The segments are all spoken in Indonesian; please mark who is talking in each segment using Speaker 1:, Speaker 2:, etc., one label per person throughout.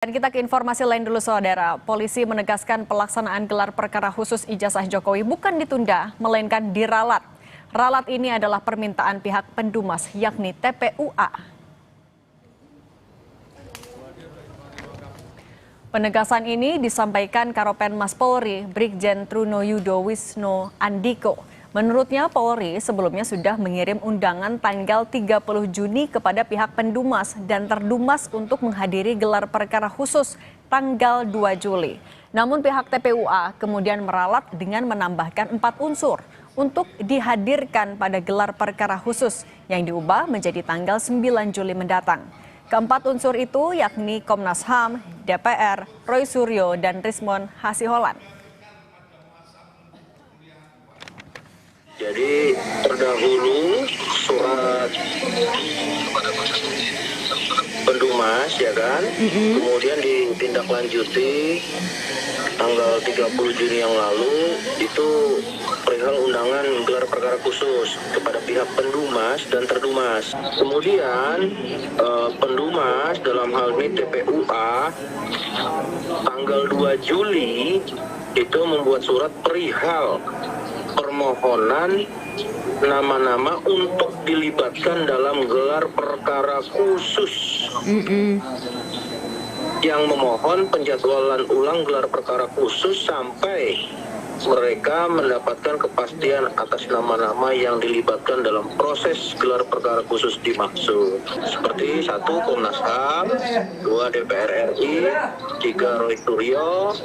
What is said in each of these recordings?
Speaker 1: Dan kita ke informasi lain dulu saudara. Polisi menegaskan pelaksanaan gelar perkara khusus ijazah Jokowi bukan ditunda, melainkan diralat. Ralat ini adalah permintaan pihak pendumas yakni TPUA. Penegasan ini disampaikan Karopenmas Polri, Brigjen Truno Yudo Wisno Andiko. Menurutnya Polri sebelumnya sudah mengirim undangan tanggal 30 Juni kepada pihak pendumas dan terdumas untuk menghadiri gelar perkara khusus tanggal 2 Juli. Namun pihak TPUA kemudian meralat dengan menambahkan 4 unsur untuk dihadirkan pada gelar perkara khusus yang diubah menjadi tanggal 9 Juli mendatang. Keempat unsur itu yakni Komnas HAM, DPR, Roy Suryo, dan Rismon Hasiholan.
Speaker 2: Jadi terdahulu surat pendumas ya kan, kemudian ditindaklanjuti tanggal 30 Juni yang lalu itu perihal undangan gelar perkara khusus kepada pihak pendumas dan terdumas. Kemudian pendumas dalam hal ini TPUA tanggal 2 Juli itu membuat surat perihal permohonan nama-nama untuk dilibatkan dalam gelar perkara khusus yang memohon penjadwalan ulang gelar perkara khusus sampai mereka mendapatkan kepastian atas nama-nama yang dilibatkan dalam proses gelar perkara khusus dimaksud. Seperti 1 Komnas HAM, 2 DPR RI, 3 Roy Suryo,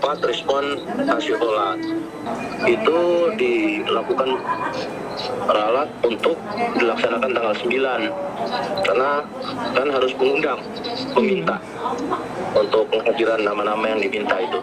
Speaker 2: 4 Rismon Hasiholan. Itu dilakukan ralat untuk dilaksanakan tanggal 9 karena kan harus mengundang peminta untuk kehadiran nama-nama yang diminta itu.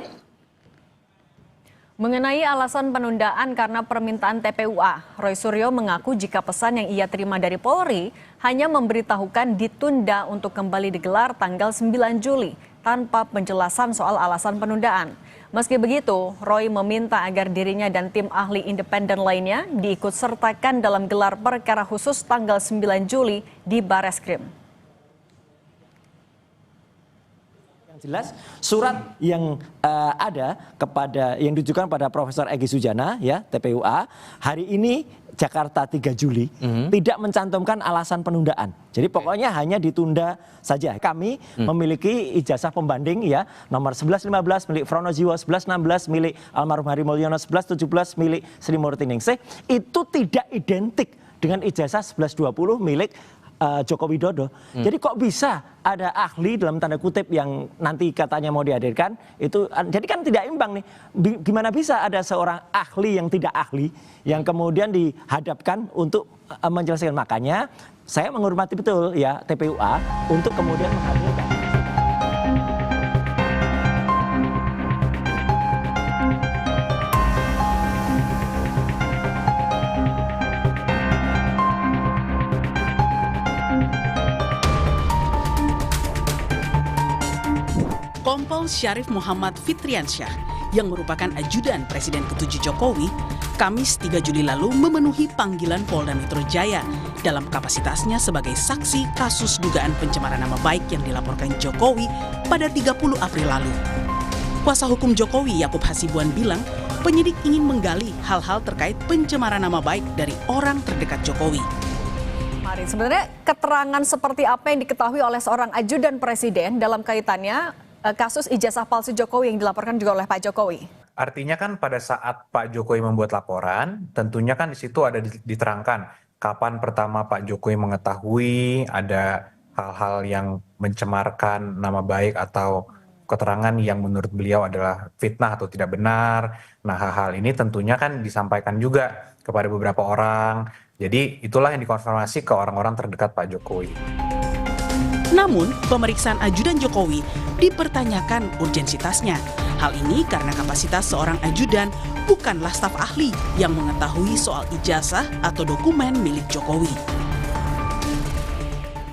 Speaker 1: Mengenai alasan penundaan karena permintaan TPUA, Roy Suryo mengaku jika pesan yang ia terima dari Polri hanya memberitahukan ditunda untuk kembali digelar tanggal 9 Juli tanpa penjelasan soal alasan penundaan. Meski begitu, Roy meminta agar dirinya dan tim ahli independen lainnya diikut sertakan dalam gelar perkara khusus tanggal 9 Juli di Bareskrim.
Speaker 3: Jelas surat yang yang ditujukan pada Profesor Egy Sujana ya TPUA hari ini Jakarta 3 Juli tidak mencantumkan alasan penundaan. Jadi pokoknya hanya ditunda saja. Kami memiliki ijazah pembanding ya nomor 1115 milik Frono Jiwo, 1116 milik almarhum Hari Mulyono, 1117 milik Sri Murti Ningsih itu tidak identik dengan ijazah 1120 milik Joko Widodo. Jadi kok bisa ada ahli dalam tanda kutip yang nanti katanya mau dihadirkan itu jadi kan tidak imbang nih. Gimana bisa ada seorang ahli yang tidak ahli yang kemudian dihadapkan untuk menjelaskan. Makanya saya menghormati betul ya TPUA untuk kemudian menghadirkan.
Speaker 4: Kompol Syarif Muhammad Fitriansyah yang merupakan ajudan Presiden ke-7 Jokowi, Kamis 3 Juli lalu memenuhi panggilan Polda Metro Jaya dalam kapasitasnya sebagai saksi kasus dugaan pencemaran nama baik yang dilaporkan Jokowi pada 30 April lalu. Kuasa hukum Jokowi Yakub Hasibuan bilang penyidik ingin menggali hal-hal terkait pencemaran nama baik dari orang terdekat Jokowi.
Speaker 1: Mari, sebenarnya keterangan seperti apa yang diketahui oleh seorang ajudan Presiden dalam kaitannya kasus ijazah palsu Jokowi yang dilaporkan juga oleh Pak Jokowi?
Speaker 5: Artinya kan pada saat Pak Jokowi membuat laporan, tentunya kan di situ ada diterangkan kapan pertama Pak Jokowi mengetahui ada hal-hal yang mencemarkan nama baik atau keterangan yang menurut beliau adalah fitnah atau tidak benar. Nah, hal-hal ini tentunya kan disampaikan juga kepada beberapa orang. Jadi itulah yang dikonfirmasi ke orang-orang terdekat Pak Jokowi.
Speaker 4: Namun, pemeriksaan ajudan Jokowi dipertanyakan urgensitasnya. Hal ini karena kapasitas seorang ajudan bukanlah staf ahli yang mengetahui soal ijazah atau dokumen milik Jokowi.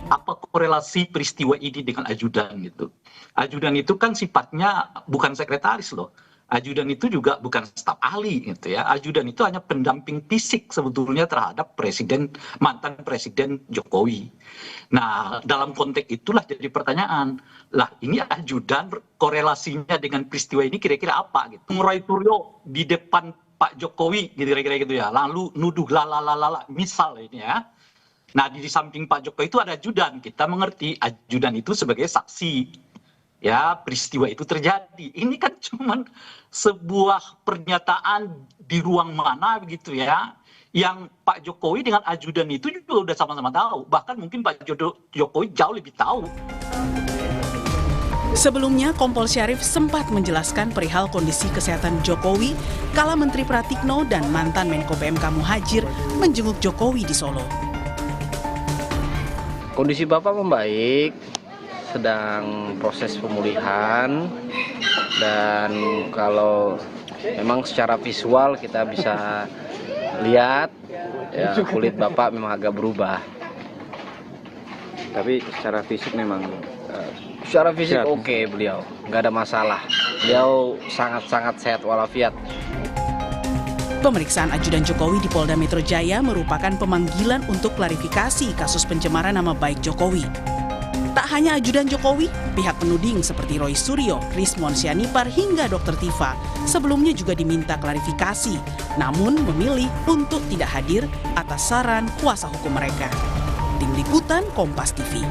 Speaker 6: Apa korelasi peristiwa ini dengan ajudan gitu? Ajudan itu kan sifatnya bukan sekretaris loh. Ajudan itu juga bukan staf ahli gitu ya. Ajudan itu hanya pendamping fisik sebetulnya terhadap mantan presiden Jokowi. Nah, dalam konteks itulah jadi pertanyaan, lah ini ajudan korelasinya dengan peristiwa ini kira-kira apa gitu. Roy Suryo di depan Pak Jokowi gitu kira-kira gitu ya. Lalu nuduh lalalala misal ini ya. Nah, di samping Pak Jokowi itu ada ajudan. Kita mengerti ajudan itu sebagai saksi. Ya, peristiwa itu terjadi. Ini kan cuman sebuah pernyataan di ruang mana begitu ya. Yang Pak Jokowi dengan ajudan itu juga udah sama-sama tahu. Bahkan mungkin Pak Jokowi jauh lebih tahu.
Speaker 4: Sebelumnya, Kompol Syarif sempat menjelaskan perihal kondisi kesehatan Jokowi kala Menteri Pratikno dan mantan Menko PMK Muhadjir menjenguk Jokowi di Solo.
Speaker 7: Kondisi Bapak membaik, sedang proses pemulihan, dan kalau memang secara visual kita bisa lihat ya, kulit Bapak memang agak berubah. Tapi secara fisik memang oke, beliau nggak ada masalah. Beliau sangat-sangat sehat walafiat.
Speaker 4: Pemeriksaan ajudan Jokowi di Polda Metro Jaya merupakan pemanggilan untuk klarifikasi kasus pencemaran nama baik Jokowi. Tak hanya ajudan Jokowi, pihak penuding seperti Roy Suryo, Rismon Sianipar hingga Dr. Tifa sebelumnya juga diminta klarifikasi, namun memilih untuk tidak hadir atas saran kuasa hukum mereka. Tim Liputan Kompas TV.